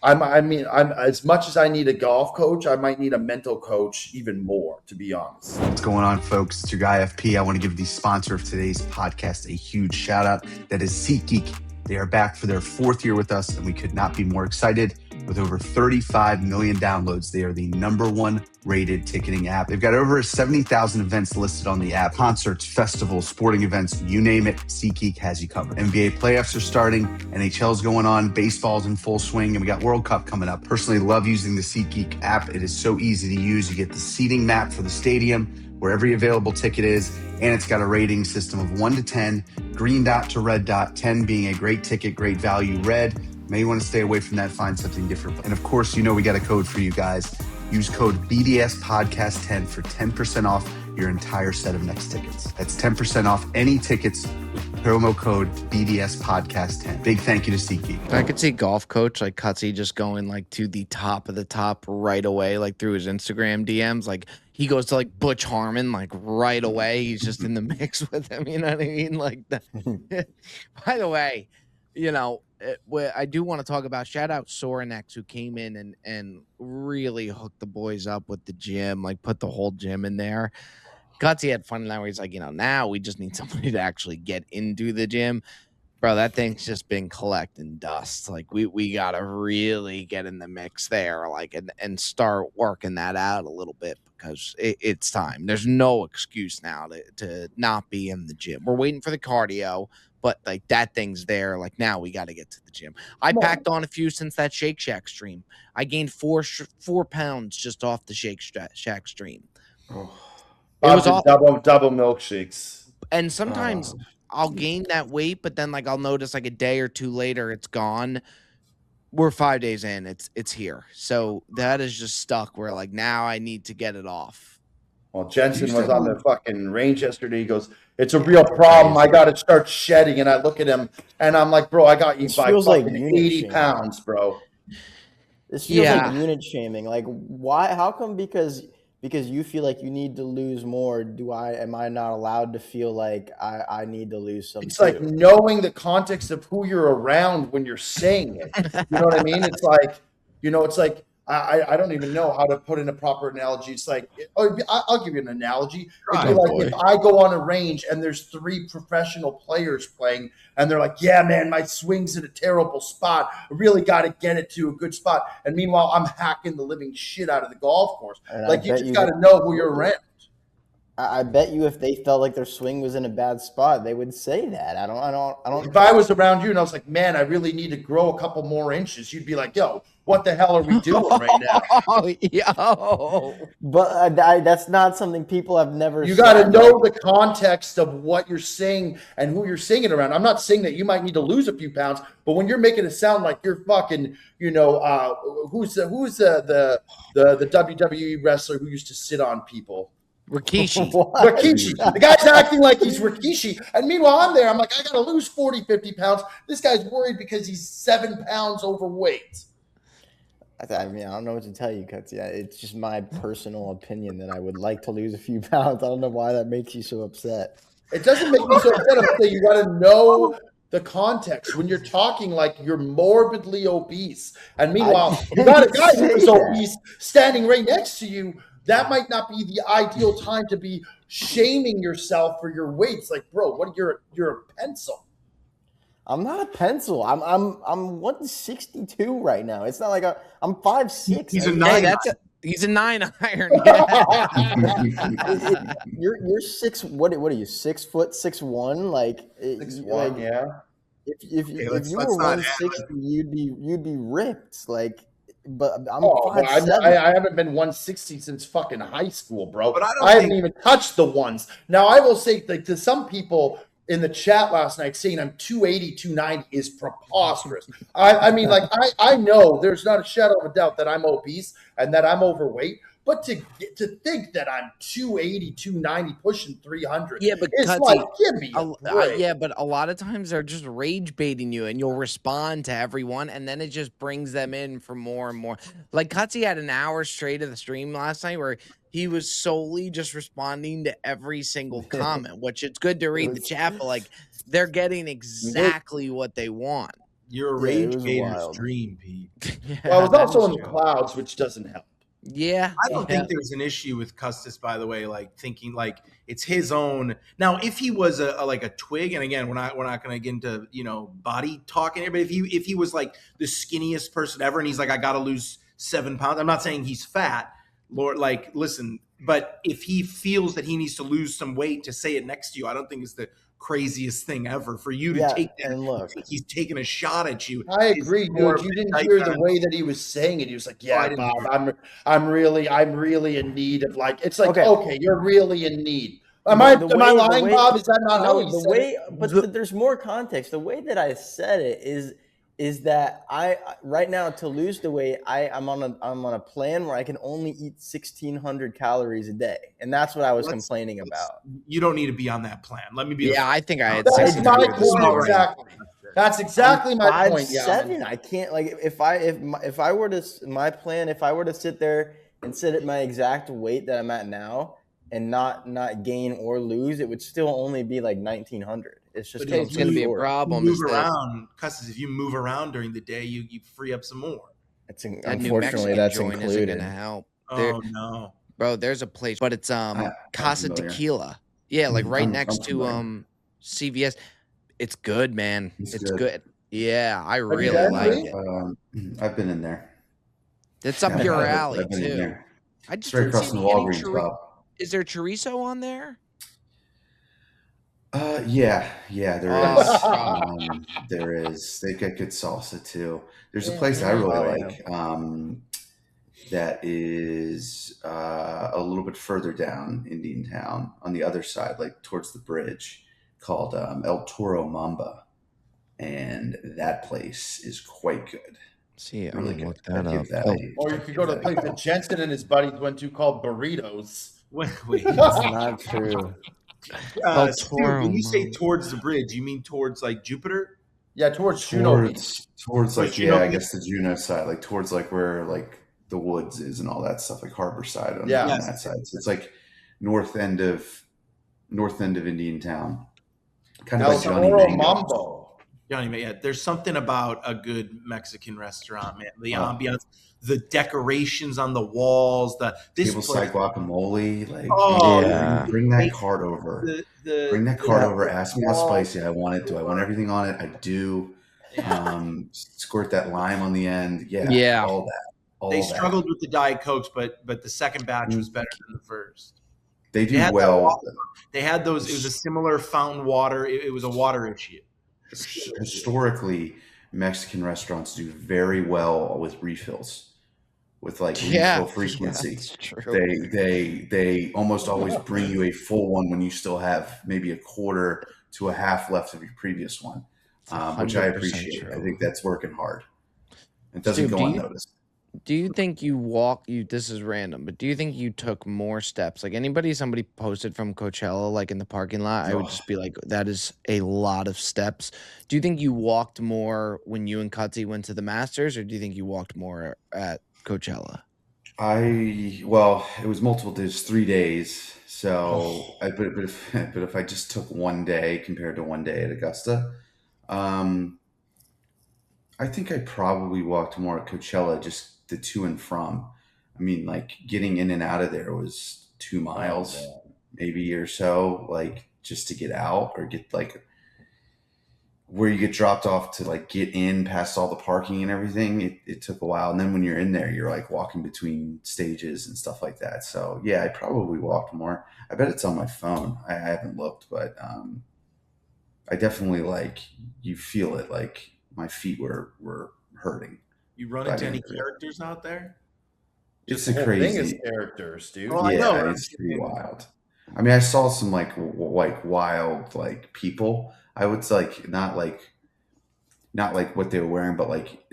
I'm as much as I need a golf coach, I might need a mental coach even more, to be honest. What's going on, folks? It's your guy FP. I want to give the sponsor of today's podcast a huge shout out. That is SeatGeek. They are back for their 4th year with us, and we could not be more excited. With over 35 million downloads, they are the #1 rated ticketing app. They've got over 70,000 events listed on the app. Concerts, festivals, sporting events, you name it, SeatGeek has you covered. NBA playoffs are starting, NHL's going on, baseball's in full swing, and we got World Cup coming up. Personally, love using the SeatGeek app. It is so easy to use. You get the seating map for the stadium, where every available ticket is, and it's got a rating system of 1 to 10, green dot to red dot, 10 being a great ticket, great value, red. May want to stay away from that, find something different. And of course, we got a code for you guys. Use code BDSPodcast10 for 10% off your entire set of next tickets. That's 10% off any tickets with promo code BDSPodcast10. Big thank you to SeatGeek. I could see golf coach like Cutsy just going like to the top of the top right away, like through his Instagram DMs. Like he goes to like Butch Harmon like right away. He's just in the mix with him. You know what I mean? Like that. By the way, I do want to talk about, shout out Sorenex, who came in and really hooked the boys up with the gym, like put the whole gym in there. Gutsy had fun now where he's like, now we just need somebody to actually get into the gym. Bro, that thing's just been collecting dust. Like we gotta really get in the mix there, like and start working that out a little bit, because it's time. There's no excuse now to not be in the gym. We're waiting for the cardio, but like that thing's there. Like now we got to get to the gym. I packed on a few since that Shake Shack stream. I gained 4 pounds just off the Shake Shack stream. Oh. It was double milkshakes. And sometimes I'll gain that weight, but then like I'll notice like a day or two later it's gone. We're 5 days in, it's here. So that is just stuck where like now I need to get it off. Well, Jensen was on the fucking range yesterday. He goes, "It's a real problem. I got to start shedding." And I look at him and I'm like, "Bro, I got you by fucking 80 pounds, bro." This feels like unit shaming. Like, why? How come? Because you feel like you need to lose more. Am I not allowed to feel like I need to lose some? It's like knowing the context of who you're around when you're saying it. You know what I mean? It's like, it's like I don't even know how to put in a proper analogy. It's like, I'll give you an analogy. It'd be like if I go on a range and there's 3 professional players playing and they're like, "Yeah, man, my swing's in a terrible spot. I really got to get it to a good spot." And meanwhile, I'm hacking the living shit out of the golf course. And like, you just got to know who you're around. I bet you if they felt like their swing was in a bad spot, they would say that. I don't. If I was around you and I was like, "Man, I really need to grow a couple more inches," you'd be like, "Yo, what the hell are we doing right now?" But that's not something people have never. You got to know the context of what you're saying and who you're saying it around. I'm not saying that you might need to lose a few pounds, but when you're making it sound like you're fucking, who's the WWE wrestler who used to sit on people? Rikishi. Rikishi. The guy's acting like he's Rikishi. And meanwhile, I'm there. I'm like, I got to lose 40, 50 pounds. This guy's worried because he's 7 pounds overweight. I mean, I don't know what to tell you, Cutsy. It's just my personal opinion that I would like to lose a few pounds. I don't know why that makes you so upset. It doesn't make me so upset. I'm saying you got to know the context when you're talking like you're morbidly obese. And meanwhile, you got a guy who's obese standing right next to you. That might not be the ideal time to be shaming yourself for your weight. It's like, bro, you're a pencil. I'm not a pencil. I'm 162 right now. It's not like I'm 5'6". He's a 9. He's a 9 iron. You're 6. What are you? 6 foot 6'1"? Like 6'1", yeah. If you were 160, you'd be ripped. Like. But I'm 5'7". I haven't been 160 since fucking high school, bro. But I haven't even touched the ones. Now, I will say, like, to some people in the chat last night saying I'm 280, 290 is preposterous. I mean, like, I know there's not a shadow of a doubt that I'm obese and that I'm overweight. But to think that I'm 280, 290, pushing 300, yeah, but it's like, give me a break. Yeah, but a lot of times they're just rage baiting you, and you'll respond to everyone, and then it just brings them in for more and more. Like Cutsy had an hour straight of the stream last night where he was solely just responding to every single comment, which it's good to read the chat, but like they're getting exactly what they want. You're a rage baiter's dream, Pete. Well, it was also in the clouds, which doesn't help. Yeah, I don't think there's an issue with Custis, by the way, like thinking like it's his own. Now, if he was a twig, and again, we're not going to get into body talking here, but if he was like the skinniest person ever, and he's like, I got to lose 7 pounds. I'm not saying he's fat, Lord. Like, listen, but if he feels that he needs to lose some weight to say it next to you, I don't think it's the craziest thing ever for you to take that. And look, he's taking a shot at you. I agree, dude. You didn't hear the way that he was saying it. He was like, "Yeah, Bob, I'm really in need of like." It's like, okay, you're really in need. Am I lying, Bob? Is that not how he said it? But there's more context. The way that I said it is that I right now to lose the weight, I'm on a plan where I can only eat 1,600 calories a day, and that's what I was complaining about. You don't need to be on that plan. Let me be. Yeah, I think I had. That's my point exactly. That's exactly my point. 5'7". I can't if I were to my plan. If I were to sit there and sit at my exact weight that I'm at now and not gain or lose, it would still only be like 1,900. It's just going to be a problem. Move around, Custis. If you move around during the day, you free up some more. Unfortunately, that's included. Isn't going to help. No, bro. There's a place, but it's Casa Tequila. Yeah, like right next to CVS. It's good, man. It's good. Yeah, I really like it. I've been in there. It's up your alley too. I just right across from the Walgreens pub. Is there chorizo on there? Yeah, there is. There is. They get good salsa too. There's a place I really like that is a little bit further down Indiantown on the other side, like towards the bridge, called El Toro Mamba, and that place is quite good. See, I'm really gonna look that up. Or you could go to the place that Jensen and his buddies went to called Burritos. Wait. It's not true. Stu, when you say towards the bridge, you mean towards like Jupiter? Yeah, towards Juno Beach. Towards like, Juno I Beach? guess the Juno side, like towards like where like the woods is and all that stuff, like Harbor side on that side. So it's like north end of Indian Town. Kind of like Johnny Mango. Yeah, there's something about a good Mexican restaurant, man. The ambiance, the decorations on the walls, tableside guacamole, yeah. Bring that card over. Bring that card over. Ask me how spicy I want it. Do I want everything on it? I do. Squirt that lime on the end. Yeah. All that. They struggled with the Diet Cokes, but the second batch was better than the first. They do well. They had those. It was a similar fountain water. It was a water issue. Historically, Mexican restaurants do very well with refills, with like refill frequency. They almost always bring you a full one when you still have maybe a quarter to a half left of your previous one, which I appreciate. True. I think that's working hard. It doesn't go unnoticed. Do you think this is random, but do you think you took more steps? Like somebody posted from Coachella, like in the parking lot, I would just be like, that is a lot of steps. Do you think you walked more when you and Cutsy went to the Masters, or do you think you walked more at Coachella? It was multiple days, 3 days. So, but if I just took one day compared to one day at Augusta, I think I probably walked more at Coachella, just the to and from. I mean, like getting in and out of there was 2 miles, maybe or so, like just to get out or get like where you get dropped off to like get in past all the parking and everything. It took a while. And then when you're in there, you're like walking between stages and stuff like that. So yeah, I probably walked more. I bet it's on my phone. I haven't looked, but I definitely you feel it. Like my feet were hurting. You run into any characters out there? It's a crazy thing is characters, dude. I know. It's pretty wild. I mean, I saw some wild people. I would say not like what they were wearing, but like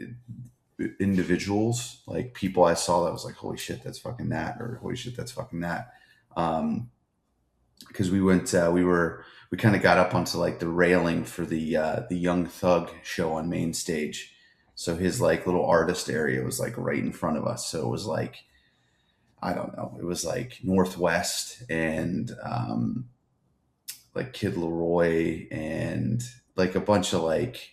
individuals, like people I saw that was like, holy shit, that's fucking that, or holy shit, that's fucking that. Because we went, we kind of got up onto like the railing for the Young Thug show on main stage. So his like little artist area was like right in front of us. So it was like, I don't know, it was like Northwest and like Kid Leroy and like a bunch of like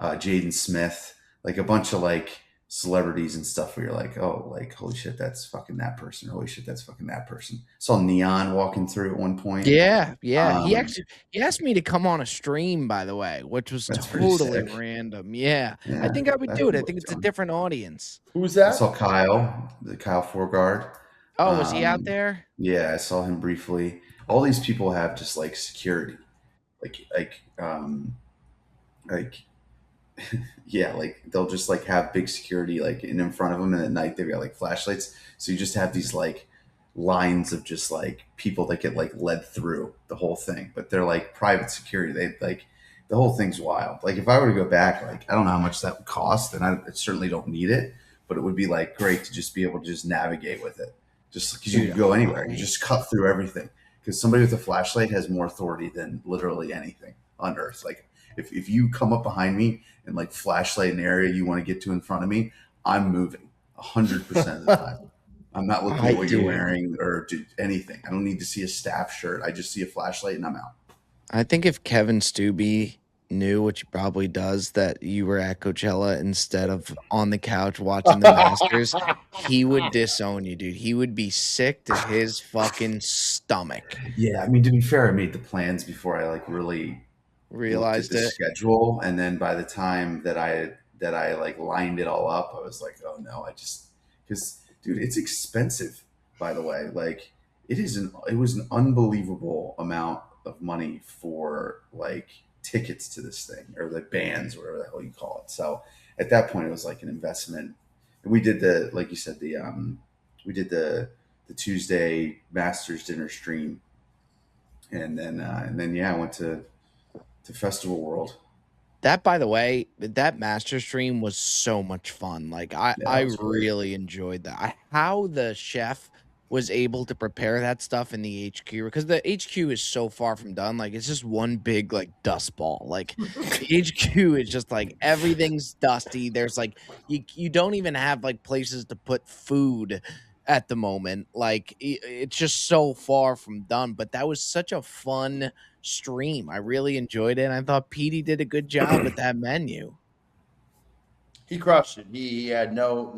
Jaden Smith, like a bunch of like celebrities and stuff where you're like, oh, like, holy shit, that's fucking that person. Holy shit, that's fucking that person. Saw Neon walking through at one point. Yeah. He asked me to come on a stream, by the way, which was totally random. Yeah. I think I would do it. I think it's a different audience. Who's that? I saw Kyle Forgard. Oh, was he out there? Yeah, I saw him briefly. All these people have just like security, yeah, like they'll just like have big security like in front of them, and at night they've got like flashlights. So you just have these like lines of just like people that get like led through the whole thing, but they're like private security. They like the whole thing's wild. Like if I were to go back, like I don't know how much that would cost, and I certainly don't need it, but it would be like great to just be able to just navigate with it, just because you can go anywhere. You just cut through everything, because somebody with a flashlight has more authority than literally anything on earth. Like if you come up behind me and like flashlight an area you want to get to in front of me, I'm moving 100% of the time. I'm not looking at what you're wearing or anything. I don't need to see a staff shirt. I just see a flashlight and I'm out. I think if Kevin Stubbe knew, which he probably does, that you were at Coachella instead of on the couch watching the Masters, he would disown you, dude. He would be sick to his fucking stomach. Yeah, I mean, to be fair, I made the plans before I like really realized the schedule, and then by the time that I like lined it all up, I was like, oh no, because dude, it's expensive, by the way. Like it was an unbelievable amount of money for like tickets to this thing, or the bands, whatever the hell you call it. So at that point it was like an investment. And we did like you said, we did the Tuesday Masters dinner stream, and then I went to Festival World. That, by the way, that master stream was so much fun. Like I really enjoyed that. How the chef was able to prepare that stuff in the HQ, because the HQ is so far from done. Like, it's just one big like dust ball. Like the HQ is just like everything's dusty. There's like you don't even have like places to put food at the moment. Like it's just so far from done. But that was such a fun stream. I really enjoyed it. And I thought Petey did a good job with that menu. He crushed it. He had no,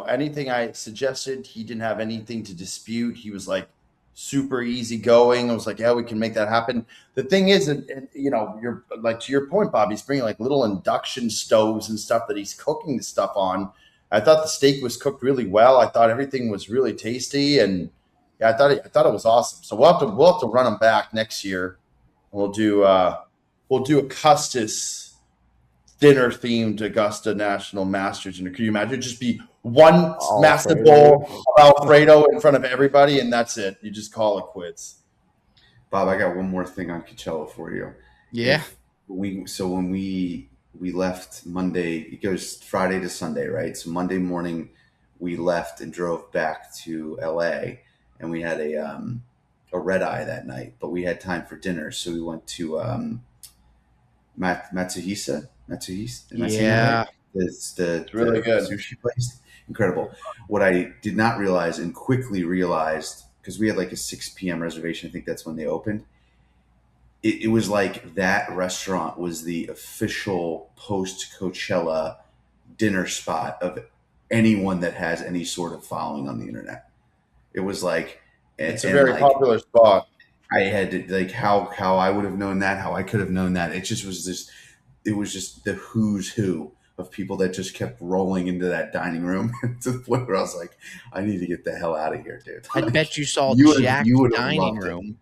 anything I suggested, he didn't have anything to dispute. He was like super easygoing. I was like, yeah, we can make that happen. The thing is, and you're like, to your point, Bob, he's bringing like little induction stoves and stuff that he's cooking the stuff on. I thought the steak was cooked really well. I thought everything was really tasty, and yeah, I thought it was awesome. So we'll have to run them back next year. We'll do a Custis dinner themed Augusta National Masters dinner. Can you imagine? Just be one massive bowl of Alfredo in front of everybody, and that's it. You just call it quits. Bob, I got one more thing on Coachella for you. Yeah. When we left Monday, it goes Friday to Sunday, right? So Monday morning we left and drove back to LA, and we had a red eye that night, but we had time for dinner, so we went to Matsuhisa. Yeah, it's really good sushi place. Incredible. What I did not realize and quickly realized, because we had like a 6 p.m. reservation, I think that's when they opened. It was like that restaurant was the official post Coachella dinner spot of anyone that has any sort of following on the internet. It was like it's a very popular spot. I had to, like, how I would have known that, how I could have known that. It just was this. It was just the who's who of people that just kept rolling into that dining room to the point where I was like, I need to get the hell out of here, dude. I bet you saw Jack's dining room.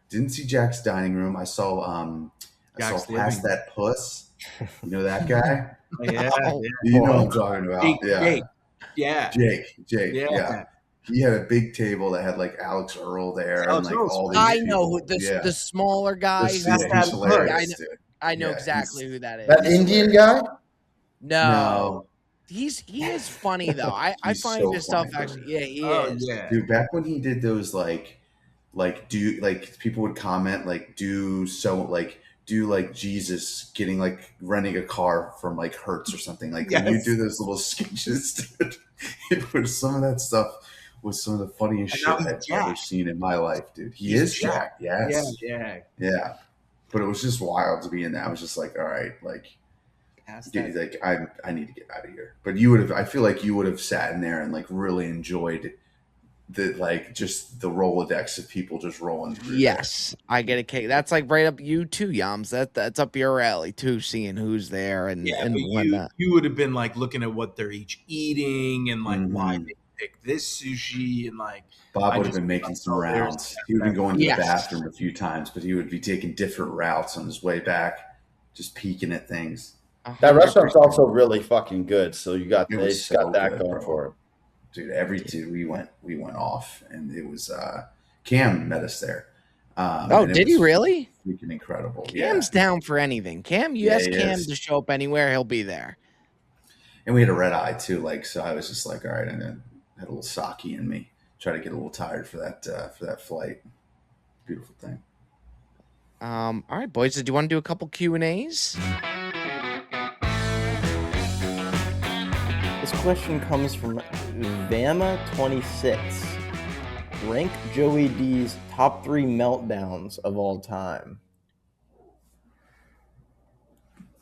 Didn't see Jack's dining room. I saw past that puss. You know that guy? Yeah. You know what I'm talking about. Jake. Jake. Yeah. He had a big table that had like Alex Earl there and like all these. I know who the smaller guy. He's hilarious, dude. I know exactly who that is. That Indian guy? No. He is funny though. I find so his stuff funny, actually. Yeah, he is. Yeah. Dude, back when he did those people would comment do Jesus getting like renting a car from like Hertz or something. Like when you do those little sketches, dude, it was some of that stuff was some of the funniest shit I've ever seen in my life, dude. He's Jack. Yes. Yeah. But it was just wild to be in that. I was just like, all right, like I need to get out of here. But I feel like you would have sat in there and like really enjoyed just the Rolodex of people just rolling through. Yes, there. I get a cake. That's like right up you too, Yams. That's up your alley too, seeing who's there and whatnot. You would have been like looking at what they're each eating and like why they pick this sushi and like Bob would have been making some rounds. He would have been going to the bathroom a few times, but he would be taking different routes on his way back, just peeking at things. That restaurant's also really fucking good. So they got that going for it. Dude, we went off, and it was Cam met us there. Did he really? Freaking incredible. Cam's down for anything. Cam, you ask Cam to show up anywhere, he'll be there. And we had a red eye too, so I was just like, all right, and then had a little sake in me. Try to get a little tired for that flight. Beautiful thing. All right, boys. Do you want to do a couple Q&As? This question comes from Vama26. Rank Joey D's top 3 meltdowns of all time.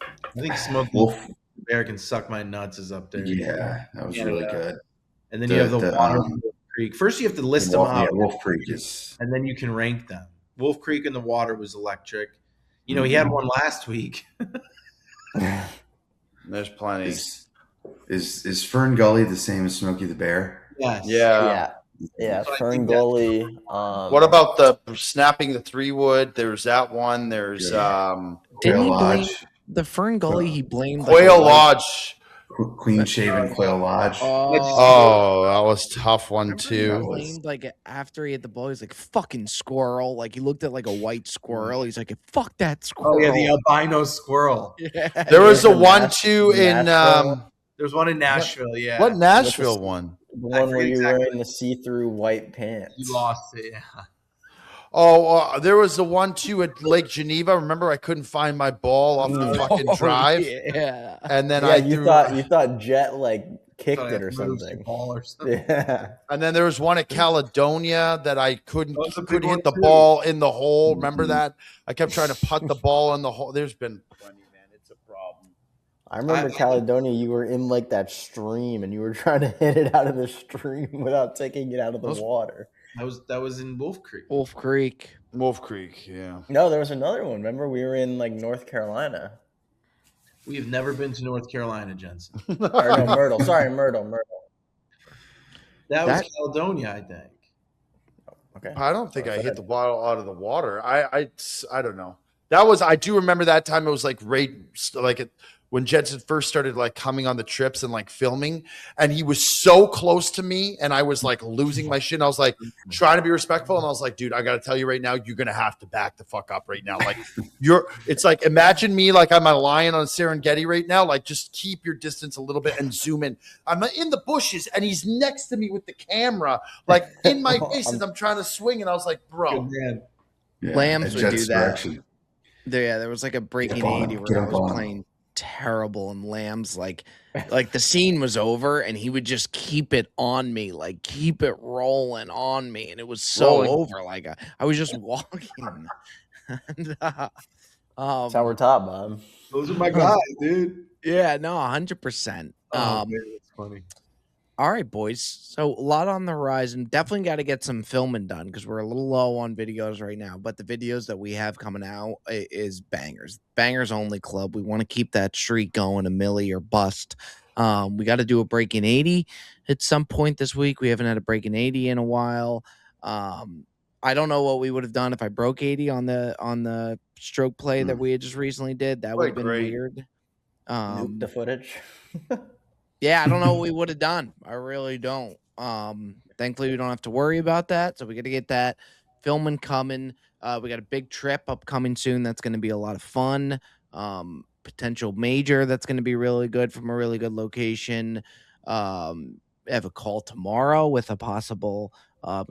I think Smokey Bear Can Suck My Nuts is up there. Yeah, that was really good. And then you have the Water Wolf Creek. First, you have to list them out. Yeah, Wolf Creek is. And then you can rank them. Wolf Creek in the water was electric. He had one last week. There's plenty. Is Fern Gully the same as Smokey the Bear? Yes. Yeah. Fern Gully. What about the snapping the 3-wood? There's that one. There's Didn't he blame the Fern Gully? He blamed Quail Lodge. Clean shaven Quail Lodge. Oh, that was a tough one too. He blamed after he hit the ball, he's like fucking squirrel. Like he looked at like a white squirrel. He's like, fuck that squirrel. Oh yeah, the albino squirrel. Yeah. There was a 1-2 in There's one in Nashville. Yeah. What Nashville one? The one where you were in the see-through white pants. You lost it. Yeah. Oh, there was the one too at Lake Geneva. Remember, I couldn't find my ball off the fucking drive. Yeah. And then you thought Jet like kicked it or something. Yeah. And then there was one at Caledonia that I couldn't hit the ball in the hole. Remember that? I kept trying to putt the ball in the hole. There's been plenty, man. It's a problem. I remember Caledonia. You were in like that stream, and you were trying to hit it out of the stream without taking it out of the water. That was in Wolf Creek. Wolf Creek, yeah. No, there was another one. Remember, we were in like North Carolina. We have never been to North Carolina, Jensen. Or no, Myrtle. Sorry, Myrtle. That was Caledonia, I think. Okay. I don't think I hit the ball out of the water. I don't know. I do remember that time. It was like when Jensen first started like coming on the trips and like filming, and he was so close to me, and I was like losing my shit. And I was like trying to be respectful, and I was like, dude, I got to tell you right now, you're gonna have to back the fuck up right now. Like it's like imagine me like I'm a lion on Serengeti right now. Like just keep your distance a little bit and zoom in. I'm in the bushes, and he's next to me with the camera, like in my face as I'm trying to swing, and I was like, bro, Lambs would do that. There was like a breaking 80 where I was playing terrible, and Lambs like the scene was over, and he would just keep it on me, like keep it rolling on me, and it was so over. Like I was just walking. And, that's how we're taught, Bob. Those are my guys, dude. Yeah, no, 100%. Man, that's funny. All right, boys. So a lot on the horizon. Definitely got to get some filming done because we're a little low on videos right now. But the videos that we have coming out is bangers. Bangers only club. We want to keep that streak going, a milli or bust. We got to do a breaking 80 at some point this week. We haven't had a breaking 80 in a while. I don't know what we would have done if I broke 80 on the stroke play that we had just recently did. That would have been weird. Nuke the footage. Yeah, I don't know what we would have done. I really don't. Thankfully, we don't have to worry about that. So we got to get that filming coming. We got a big trip upcoming soon. That's going to be a lot of fun. Potential major that's going to be really good from a really good location. I have a call tomorrow with a possible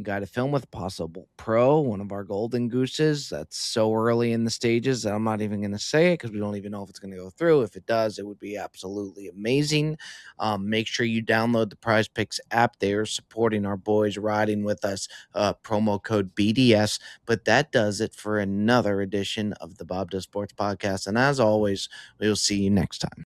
guy to film with, a possible pro, one of our golden gooses. That's so early in the stages that I'm not even going to say it because we don't even know if it's going to go through. If it does, it would be absolutely amazing. Make sure you download the Prize Picks app. They are supporting our boys, riding with us. Promo code BDS. But that does it for another edition of the Bob Does Sports Podcast. And as always, we will see you next time.